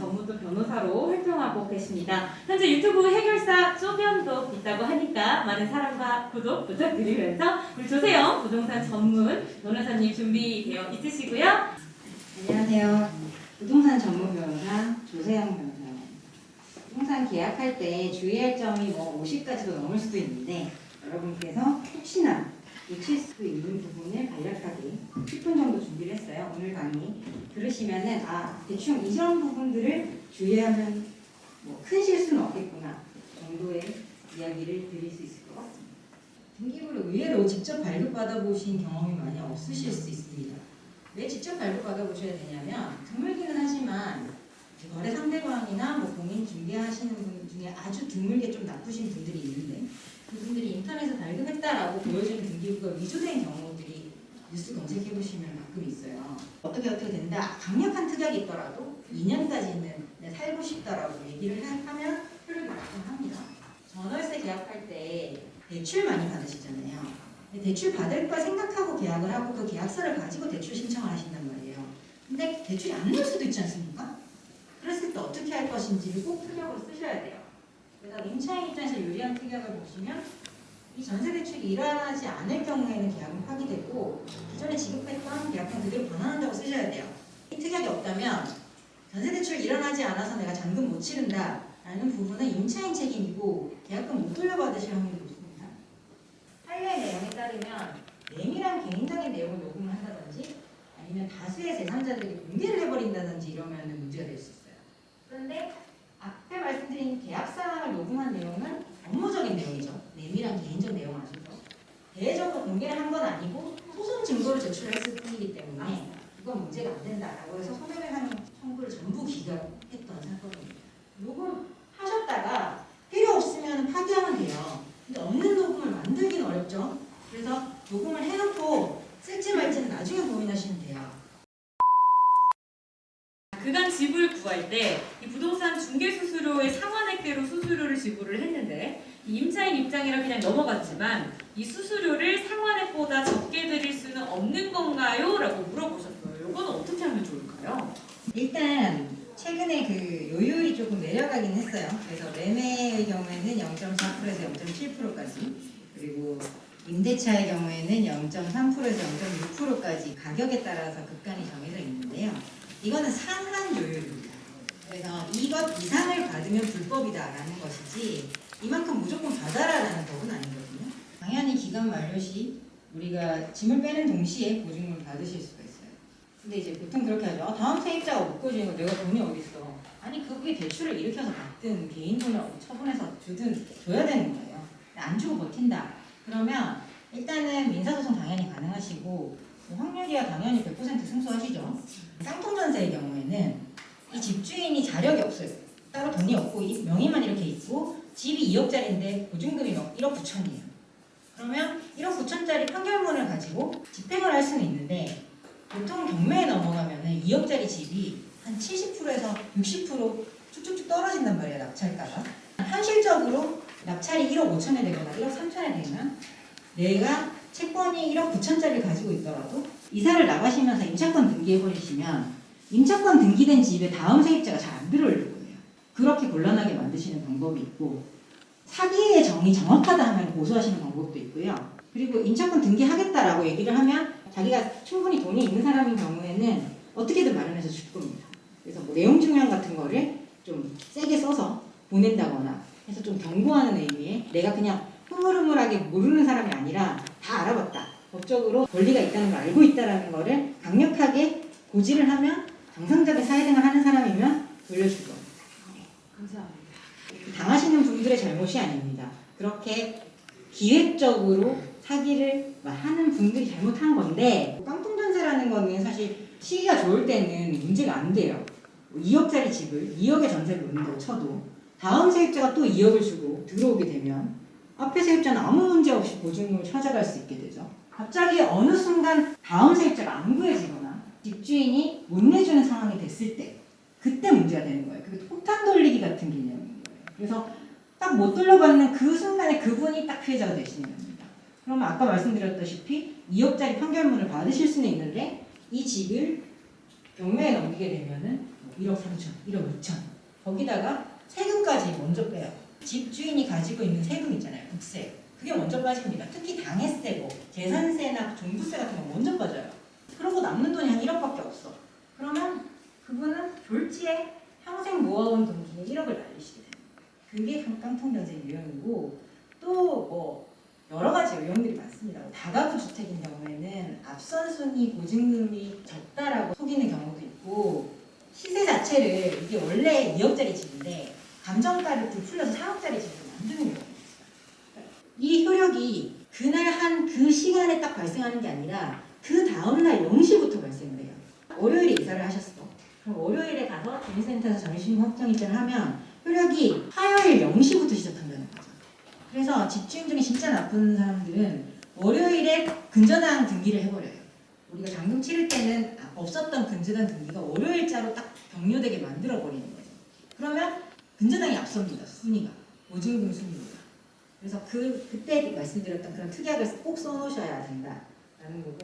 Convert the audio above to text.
전문도 변호사로 활동하고 계십니다. 현재 유튜브 해결사 쪼변도 있다고 하니까 많은 사랑과 구독 부탁드리면서 우리 조세영 부동산 전문 변호사님 준비되어 있으시고요. 안녕하세요. 부동산 전문 변호사 조세영 변호사입니다. 부동산 계약할 때 주의할 점이 50가지도 넘을 수도 있는데 여러분께서 혹시나 놓칠 수도 있는 부분을 간략하게 10분 정도 준비를 했어요. 오늘 강의 들으시면은 대충 이런 부분들을 주의하면 큰 실수는 없겠구나 정도의 이야기를 드릴 수 있을 것 같습니다. 등기부를 의외로 직접 발급받아 보신 경험이 많이 없으실 수 있습니다. 왜 직접 발급받아 보셔야 되냐면 드물기는 하지만 거래 상대방이나 공인 중개하시는 분 중에 아주 드물게 좀 나쁘신 분들이 있는데 그분들이 인터넷에서 발급했다라고 보여주는 등기부가 위조된 경우들이 뉴스 검색해 보시면 가끔 있어요. 어떻게 된다. 강력한 특약이 있더라도 2년까지는 살고 싶다라고 얘기를 하면 효력이 발생합니다. 전월세 계약할 때 대출 많이 받으시잖아요. 대출 받을 걸 생각하고 계약을 하고 그 계약서를 가지고 대출 신청을 하신단 말이에요. 근데 대출이 안 나올 수도 있지 않습니까? 그랬을 때 어떻게 할 것인지를 꼭 특약으로 쓰셔야 돼요. 그래서 임차인 입장에서 유리한 특약을 보시면 이 전세 대출이 일어나지 않을 경우에는 계약은 파기되고 기존에 지급했던 계약권 그대로 반환한다고 쓰셔야 돼요. 이 특약이 없다면 전세 대출이 일어나지 않아서 내가 잔금 못 치른다 라는 부분은 임차인 책임이고 계약금 못 돌려받으실 확률이 높습니다. 판례의 내용에 따르면 내밀한 개인적인 내용을 녹음을 한다든지 아니면 다수의 제3자들에게 공개를 해버린다든지 이러면 문제가 될 수 있어요. 그런데 앞에 말씀드린 계약사항을 녹음한 내용은 업무적인 내용이죠. 내밀한 개인적 내용 아시죠? 대외적으로 공개를 한 건 아니고 소송 증거를 제출했을 뿐이기 때문에 이건 문제가 안 된다라고 해서 손해배상 청구를 전부 기각했던 사건입니다. 녹음하셨다가 필요 없으면 파기하면 돼요. 근데 없는 녹음을 만들기는 어렵죠. 그래서 녹음을 해놓고 쓸지 말지는 나중에 고민하시면 돼요. 그간 집을 구할 때 이 부동산 중개 수수료의 상환액대로 수수료를 지불을 했는데 이 임차인 입장이라 그냥 넘어갔지만 이 수수료를 상환액보다 적게 드릴 수는 없는 건가요? 라고 물어보셨어요. 이거는 어떻게 하면 좋을까요? 일단 최근에 그 요율이 조금 내려가긴 했어요. 그래서 매매의 경우에는 0.4%에서 0.7%까지 그리고 임대차의 경우에는 0.3%에서 0.6%까지 가격에 따라서 급간이 정해져 있는데요. 이거는 상한 요율입니다. 그래서 이것 이상을 받으면 불법이다라는 것이지 이만큼 무조건 받아라라는 법은 아니거든요. 당연히 기간 만료 시 우리가 짐을 빼는 동시에 보증금을 받으실 수가 있어요. 근데 이제 보통 그렇게 하죠. 다음 세입자가 묶어주는 거 내가 돈이 어딨어. 아니 그게 대출을 일으켜서 받든 개인 돈을 처분해서 주든 줘야 되는 거예요. 안 주고 버틴다. 그러면 일단은 민사소송 당연히 가능하시고 확률이야 당연히 100% 승소하시죠. 쌍통전세의 경우에는 이 집주인이 자력이 없어요. 따로 돈이 없고 명의만 이렇게 있고 집이 2억짜리인데 보증금이 1억 9천이에요. 그러면 1억 9천짜리 판결문을 가지고 집행을 할 수는 있는데 보통 경매에 넘어가면은 2억짜리 집이 한 70%에서 60% 쭉쭉쭉 떨어진단 말이에요. 낙찰가가. 현실적으로 낙찰이 1억 5천에 되거나 1억 3천에 되면 내가 채권이 1억 9천짜리를 가지고 있더라도 이사를 나가시면서 임차권 등기해버리시면 임차권 등기된 집에 다음 세입자가 잘 안 들어올 거예요. 그렇게 곤란하게 만드시는 방법이 있고 사기의 정의 정확하다 하면 고소하시는 방법도 있고요. 그리고 임차권 등기하겠다라고 얘기를 하면 자기가 충분히 돈이 있는 사람인 경우에는 어떻게든 마련해서 줄 겁니다. 그래서 내용 증명 같은 거를 좀 세게 써서 보낸다거나 해서 좀 경고하는 의미에 내가 그냥 흐물흐물하게 모르는 사람이 아니라 다 알아봤다. 법적으로 권리가 있다는 걸 알고 있다는 거를 강력하게 고지를 하면 정상적인 사회생활 하는 사람이면 돌려줄 겁니다. 감사합니다. 당하시는 분들의 잘못이 아닙니다. 그렇게 기획적으로 사기를 하는 분들이 잘못한 건데 깡통전세라는 거는 사실 시기가 좋을 때는 문제가 안 돼요. 2억짜리 집을 2억의 전세를 놓는다고 쳐도 다음 세입자가 또 2억을 주고 들어오게 되면 앞에 세입자는 아무 문제 없이 보증금을 찾아갈 수 있게 되죠. 갑자기 어느 순간 다음 세입자가 안 구해지거나 집주인이 못 내주는 상황이 됐을 때 그때 문제가 되는 거예요. 그게 폭탄 돌리기 같은 개념인 거예요. 그래서 딱 못 돌려받는 그 순간에 그분이 딱 피해자가 되시는 겁니다. 그러면 아까 말씀드렸다시피 2억짜리 판결문을 받으실 수는 있는데 이 집을 경매에 넘기게 되면은 1억 3천, 1억 2천. 거기다가 세금까지 먼저 빼요. 집주인이 가지고 있는 세금 있잖아요. 국세. 그게 먼저 빠집니다. 특히 당해세, 뭐 재산세나 종부세 같은 거 먼저 빠져요. 그러고 남는 돈이 한 1억밖에 없어. 그러면 그분은 졸지에 평생 모아온 돈 중에 1억을 날리시게 돼요. 그게 깡통변제 유형이고 또 뭐 여러 가지 유형들이 많습니다. 다가구 주택인 경우에는 앞선 순위 보증금이 적다라고 속이는 경우도 있고 시세 자체를 이게 원래 2억짜리 집인데 감정가를 부풀려서 4억짜리 집으로 만드는 경우가 있어요. 이 효력이 그날 한 그 시간에 딱 발생하는 게 아니라 그 다음날 0시부터 발생을 해요. 월요일에 이사를 하셨어. 그럼 월요일에 가서 주민센터에서 전입신고 확정일자를 하면 효력이 화요일 0시부터 시작한다는 거죠. 그래서 집주인 중에 진짜 나쁜 사람들은 월요일에 근저당 등기를 해버려요. 우리가 잔금 치를 때는 없었던 근저당 등기가 월요일자로 딱 병료되게 만들어버리는 거죠. 그러면 근저당이 앞섭니다. 순위가. 보증금 순위보다. 그래서 그때 말씀드렸던 그런 특약을 꼭 써놓으셔야 된다라는 거고